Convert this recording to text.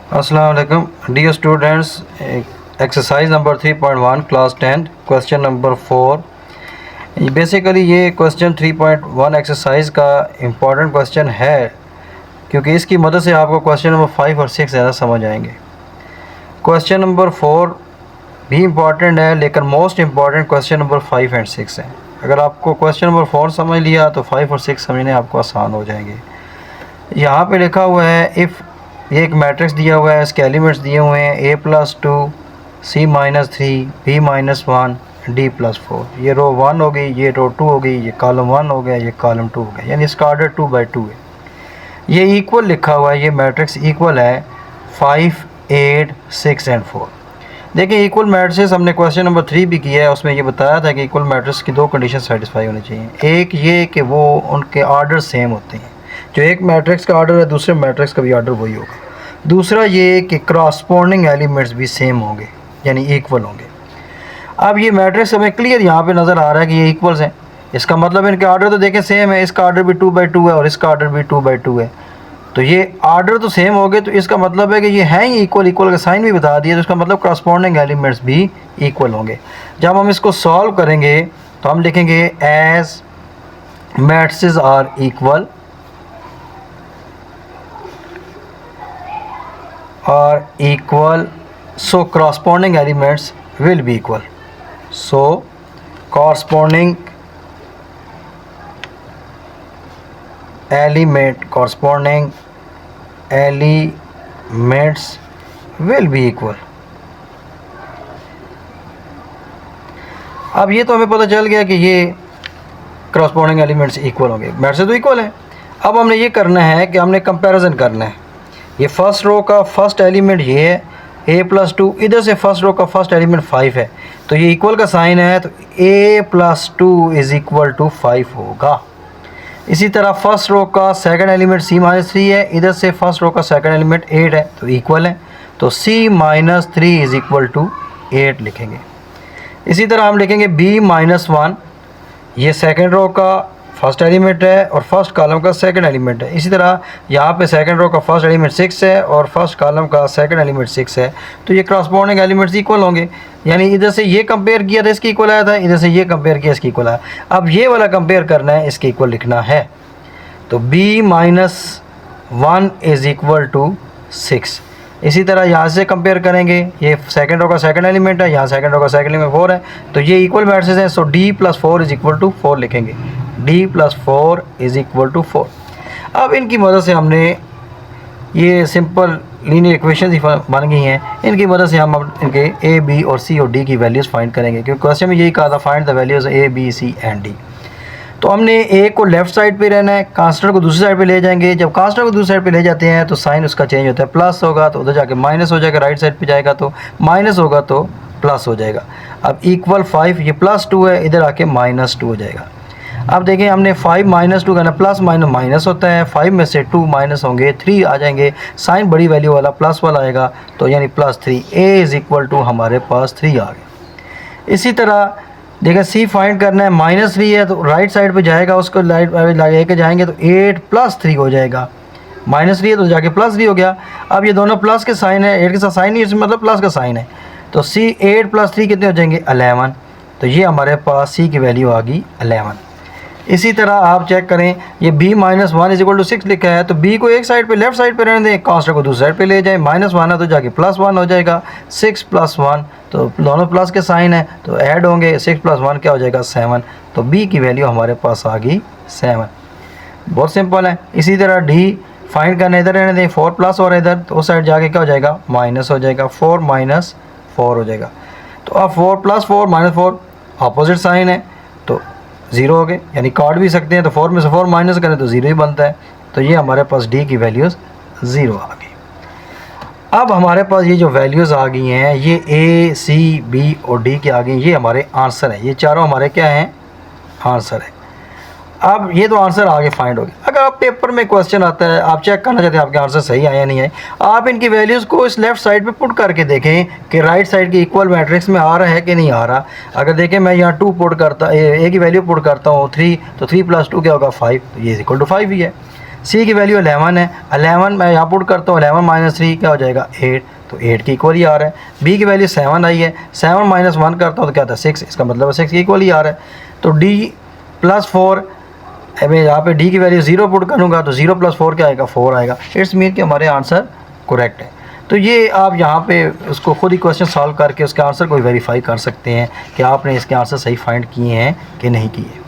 अस्सलाम वालेकुम dear students. Exercise number 3.1 class 10 question number 4। Basically ये क्वेश्चन 3.1 एक्सरसाइज का इम्पॉर्टेंट क्वेश्चन है क्योंकि इसकी मदद से आपको क्वेश्चन नंबर 5 और 6 ज़्यादा समझ आएंगे। क्वेश्चन नंबर 4 भी इम्पॉर्टेंट है, लेकिन most important question number 5 and 6 है। अगर आपको क्वेश्चन नंबर 4 समझ लिया तो 5 और 6 समझने आपको आसान हो जाएंगे। यहाँ पे लिखा हुआ है इफ़ ये एक मैट्रिक्स दिया हुआ है, इसके एलिमेंट्स दिए हुए हैं a+2 c-3 b-1 d+4। ये रो 1 हो गई, ये रो 2 हो गई, ये कॉलम 1 हो गया, ये कॉलम 2 हो गया, यानी इसका ऑर्डर 2/2 है। ये इक्वल लिखा हुआ है, ये मैट्रिक्स इक्वल है 5, 8, 6 एंड 4। देखिए इक्वल मैट्रिक्स हमने क्वेश्चन नंबर 3 भी किया है, उसमें ये बताया था कि इक्वल मैट्रिक्स की दो कंडीशन सेटिस्फाई होनी चाहिए। एक ये कि वो उनके ऑर्डर सेम होते हैं, जो एक मैट्रिक्स का ऑर्डर है दूसरे मैट्रिक्स का भी ऑर्डर वही होगा। दूसरा ये कि क्रॉसपोंडिंग एलिमेंट्स भी सेम होंगे, यानी इक्वल होंगे। अब ये मैट्रिक्स हमें क्लियर यहाँ पे नज़र आ रहा है कि ये इक्वल्स हैं, इसका मतलब इनके ऑर्डर तो देखें सेम है। इसका ऑर्डर भी 2/2 है और इसका ऑर्डर भी 2/2 है, तो ये ऑर्डर तो सेम हो गए, तो इसका मतलब है कि ये हैं ही इक्वल। इक्वल का साइन भी बता दिया, तो इसका मतलब क्रॉसपोंडिंग एलिमेंट्स भी इक्वल होंगे। जब हम इसको सॉल्व करेंगे तो हम लिखेंगे एज मैट्रिसेस आर इक्वल और equal, so corresponding elements will be equal. So corresponding elements will be equal. अब ये तो हमें पता चल गया कि ये corresponding elements इक्वल होंगे, मैट से तो इक्वल है। अब हमने ये करना है कि हमने कंपैरिजन करना है। ये फर्स्ट रो का फर्स्ट एलिमेंट ये है a+2, इधर से फर्स्ट रो का फर्स्ट एलिमेंट 5 है, तो ये इक्वल का साइन है, तो a+2 = 5 होगा। इसी तरह फर्स्ट रो का सेकंड एलिमेंट c-3 है, इधर से फर्स्ट रो का सेकंड एलिमेंट 8 है, तो इक्वल है, तो c-3 = 8 लिखेंगे। इसी तरह हम लिखेंगे b-1, ये सेकंड रो का फर्स्ट एलिमेंट है और फर्स्ट कॉलम का सेकंड एलिमेंट है। इसी तरह यहाँ पे सेकंड रो का फर्स्ट एलिमेंट 6 है और फर्स्ट कॉलम का सेकंड एलिमेंट 6 है, तो ये क्रॉसपोंडिंग एलिमेंट्स इक्वल होंगे। यानी इधर से ये कंपेयर किया था इसकी इक्वल आया था, इधर से ये कंपेयर किया इसकी इक्वल आया। अब ये वाला कंपेयर करना है, इसके इक्वल लिखना है, तो b-1 = 6। इसी तरह यहाँ से कंपेयर करेंगे, ये सेकंड रो का सेकंड एलिमेंट है, यहाँ सेकंड रो का सेकंड एलिमेंट 4 है, तो ये इक्वल मैट्रिसेस हैं, सो d+4 = 4 लिखेंगे। d+4 = 4। अब इनकी मदद से हमने ये सिंपल लीनियर इक्वेशन बन गई हैं, इनकी मदद से हम इनके a, b और c और d की वैल्यूज़ फाइंड करेंगे, क्योंकि क्वेश्चन में यही कहा था find the values a, b, c and d। तो हमने a को लेफ़्ट साइड पे रहना है, कांस्टेंट को दूसरी साइड पे ले जाएंगे। जब कांस्टेंट को दूसरी साइड पे ले जाते हैं तो साइन उसका चेंज होता है, प्लस होगा तो उधर जाके माइनस हो जाएगा, राइट साइड पे जाएगा तो माइनस होगा तो प्लस हो जाएगा। अब इक्वल 5, ये +2 है, इधर आके -2 हो जाएगा। अब देखें हमने 5 - 2 करना, प्लस माइनस माइनस होता है, 5 में से 2 माइनस होंगे, 3 आ जाएंगे, साइन बड़ी वैल्यू वाला प्लस वाला आएगा, तो यानी +3 a = हमारे पास 3 आ गया। इसी तरह देखें c फाइंड करना है, -3 है तो राइट साइड पे जाएगा, उसको लाइट लेके जाएंगे तो 8 + 3 हो जाएगा। -3 है तो जाके +3 हो गया। अब ये दोनों प्लस के साइन है, 8 के साथ साइन नहीं, इसमें मतलब प्लस का साइन है, तो c 8 + 3 कितने हो जाएंगे 11। तो ये हमारे पास c की वैल्यू आ गई 11। इसी तरह आप चेक करें, ये b-1 = 6 लिखा है, तो b को एक साइड पे लेफ़्ट साइड पे रहने दें, कांस्टेंट को दूसरी साइड पे ले जाएं, -1 है तो जाके +1 हो जाएगा। 6 + 1 तो दोनों प्लस के साइन है, तो ऐड होंगे, 6 + 1 क्या हो जाएगा 7। तो b की वैल्यू हमारे पास आ गई 7। बहुत सिंपल है। इसी तरह d फाइंड करना, इधर रहने दें, 4 प्लस और इधर तो उस साइड जाके क्या हो जाएगा माइनस हो जाएगा, 4 - 4 हो जाएगा। तो अब 4 + 4 - 4 अपोजिट साइन है तो 0 हो गए, यानी काट भी सकते हैं, तो 4 में से 4 माइनस करें तो 0 ही बनता है। तो ये हमारे पास d की वैल्यूज़ 0 आ गई। अब हमारे पास ये जो वैल्यूज़ आ गई हैं, ये a, c, b और d की आ गई, ये हमारे आंसर है, ये चारों हमारे क्या हैं आंसर है। अब ये तो आंसर आगे फाइंड हो गया। अगर आप पेपर में क्वेश्चन आता है, आप चेक करना चाहते हैं आपके आंसर सही आए या नहीं आए, आप इनकी वैल्यूज़ को इस लेफ़्ट साइड पे पुट करके देखें कि राइट साइड की इक्वल मैट्रिक्स में आ रहा है कि नहीं आ रहा। अगर देखें मैं यहाँ 2 पुट करता, ए की वैल्यू पुट करता हूँ 3, तो 3 + 2 क्या होगा 5, तो ये = 5 ही है। सी की वैल्यू 11 है, 11 मैं यहाँ पुट करता हूँ, 11 माइनस 3 क्या हो जाएगा 8, तो 8 के इक्वल ही आ रहा है। बी की वैल्यू 7 आई है, 7 माइनस 1 करता हूँ तो क्या था 6, इसका मतलब 6 के इक्वल ही आ रहा है। तो डी प्लस 4, मैं यहाँ पे डी की वैल्यू 0 पुट करूँगा तो 0 प्लस 4 क्या आएगा 4 आएगा। इट्स मीन कि हमारे आंसर करेक्ट है। तो ये आप यहाँ पे उसको खुद ही क्वेश्चन सॉल्व करके उसके आंसर को वेरीफाई कर सकते हैं कि आपने इसके आंसर सही फाइंड किए हैं कि नहीं किए।